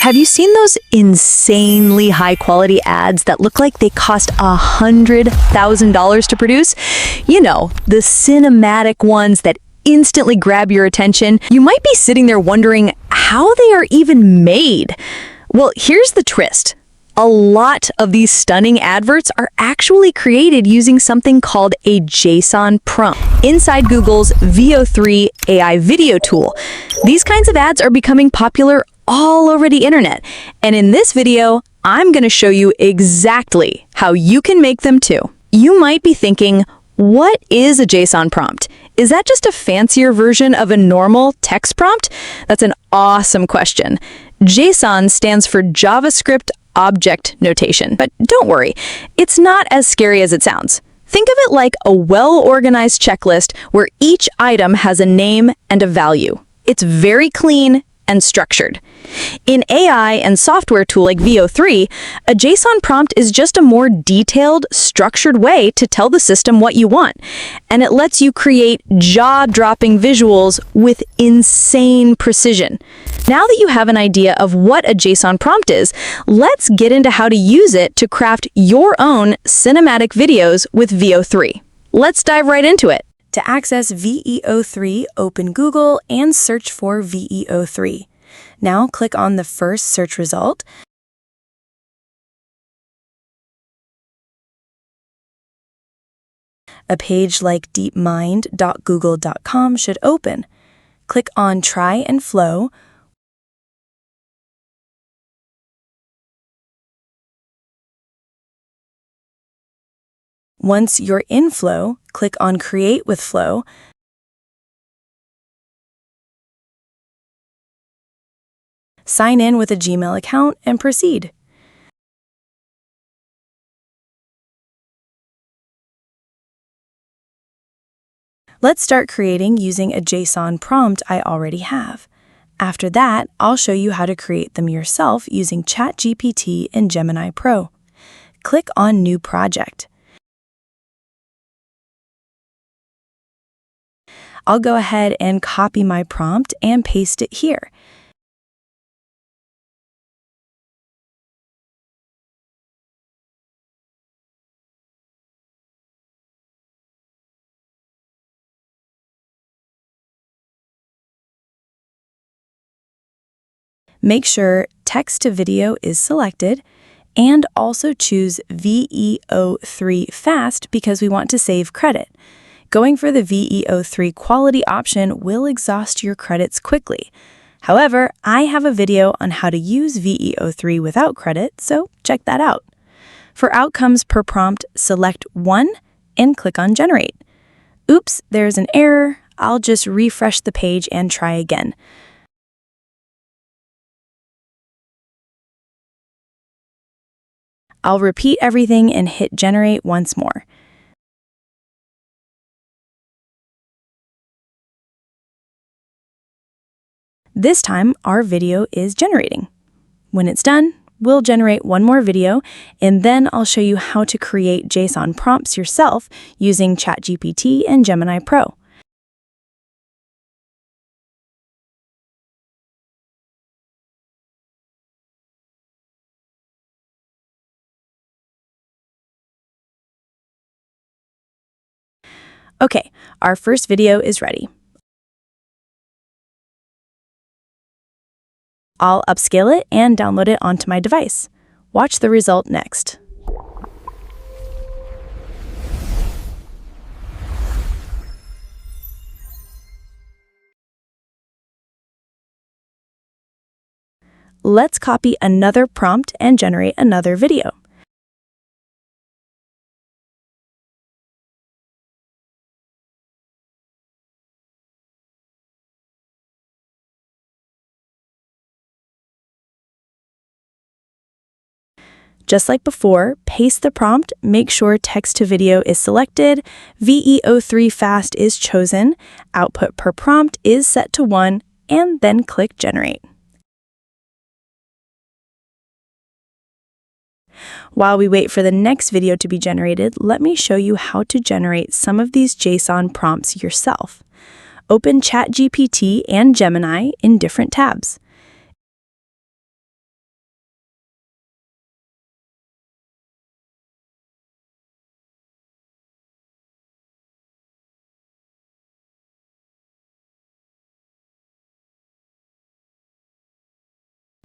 Have you seen those insanely high-quality ads that look like they cost $100,000 to produce? You know, the cinematic ones that instantly grab your attention. You might be sitting there wondering how they are even made. Well, here's the twist. A lot of these stunning adverts are actually created using something called a Json prompt inside Google's Veo AI video tool. These kinds of ads are becoming popular all over the internet. And in this video, I'm going to show you exactly how you can make them too. You might be thinking, what is a Json prompt? Is that just a fancier version of a normal text prompt? That's an awesome question. Json stands for JavaScript Object Notation. But don't worry, it's not as scary as it sounds. Think of it like a well-organized checklist where each item has a name and a value. It's very clean and structured. In AI and software tool like Veo 3, a Json prompt is just a more detailed, structured way to tell the system what you want. And it lets you create jaw-dropping visuals with insane precision. Now that you have an idea of what a Json prompt is, let's get into how to use it to craft your own cinematic videos with Veo 3. Let's dive right into it. To access Veo 3, open Google and search for Veo 3. Now click on the first search result. A page like deepmind.google.com should open. Click on Try and Flow. Once you're in Flow, click on Create with Flow. Sign in with a Gmail account and proceed. Let's start creating using a Json prompt I already have. After that, I'll show you how to create them yourself using ChatGPT and Gemini Pro. Click on New Project. I'll go ahead and copy my prompt and paste it here. Make sure text to video is selected and also choose Veo 3 fast because we want to save credit. Going for the Veo 3 quality option will exhaust your credits quickly. However, I have a video on how to use Veo 3 without credit, so check that out. For outcomes per prompt, select 1 and click on Generate. Oops, there's an error. I'll just refresh the page and try again. I'll repeat everything and hit Generate once more. This time, our video is generating. When it's done, we'll generate one more video, and then I'll show you how to create Json prompts yourself using ChatGPT and Gemini Pro. Okay, our first video is ready. I'll upscale it and download it onto my device. Watch the result next. Let's copy another prompt and generate another video. Just like before, paste the prompt, make sure text to video is selected, Veo 3 fast is chosen, output per prompt is set to 1, and then click Generate. While we wait for the next video to be generated, let me show you how to generate some of these Json prompts yourself. Open ChatGPT and Gemini in different tabs.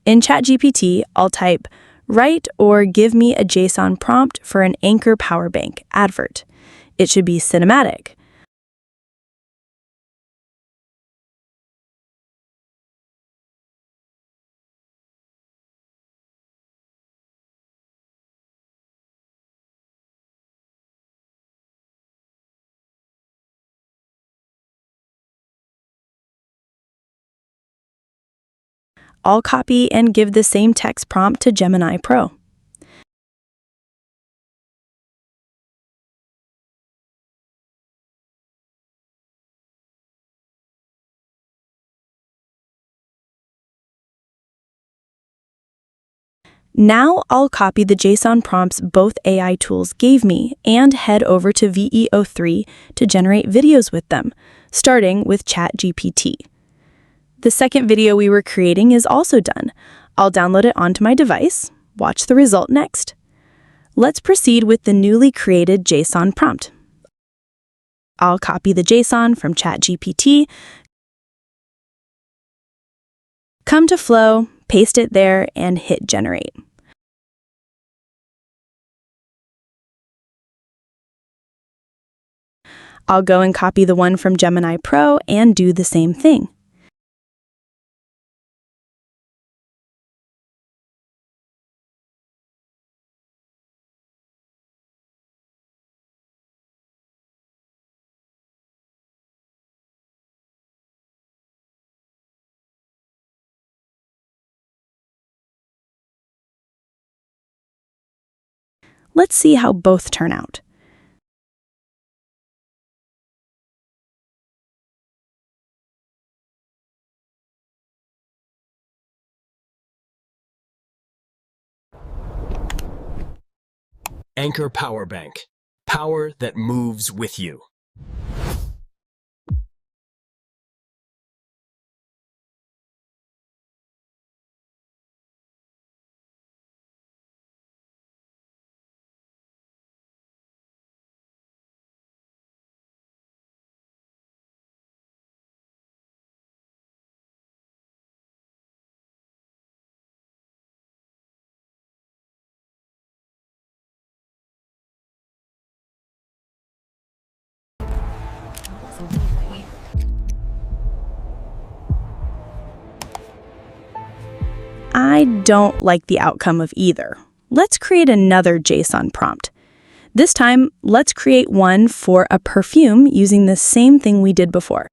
In ChatGPT, I'll type, "Write or give me a JSON prompt for an Anchor power bank advert." It should be cinematic. I'll copy and give the same text prompt to Gemini Pro. Now I'll copy the JSON prompts both AI tools gave me and head over to VEO3 to generate videos with them, starting with ChatGPT. The second video we were creating is also done. I'll download it onto my device, watch the result next. Let's proceed with the newly created JSON prompt. I'll copy the JSON from ChatGPT, come to Flow, paste it there, and hit generate. I'll go and copy the one from Gemini Pro and do the same thing. Let's see how both turn out. Anchor Power Bank. Power that moves with you. I don't like the outcome of either. Let's create another JSON prompt. This time, let's create one for a perfume using the same thing we did before.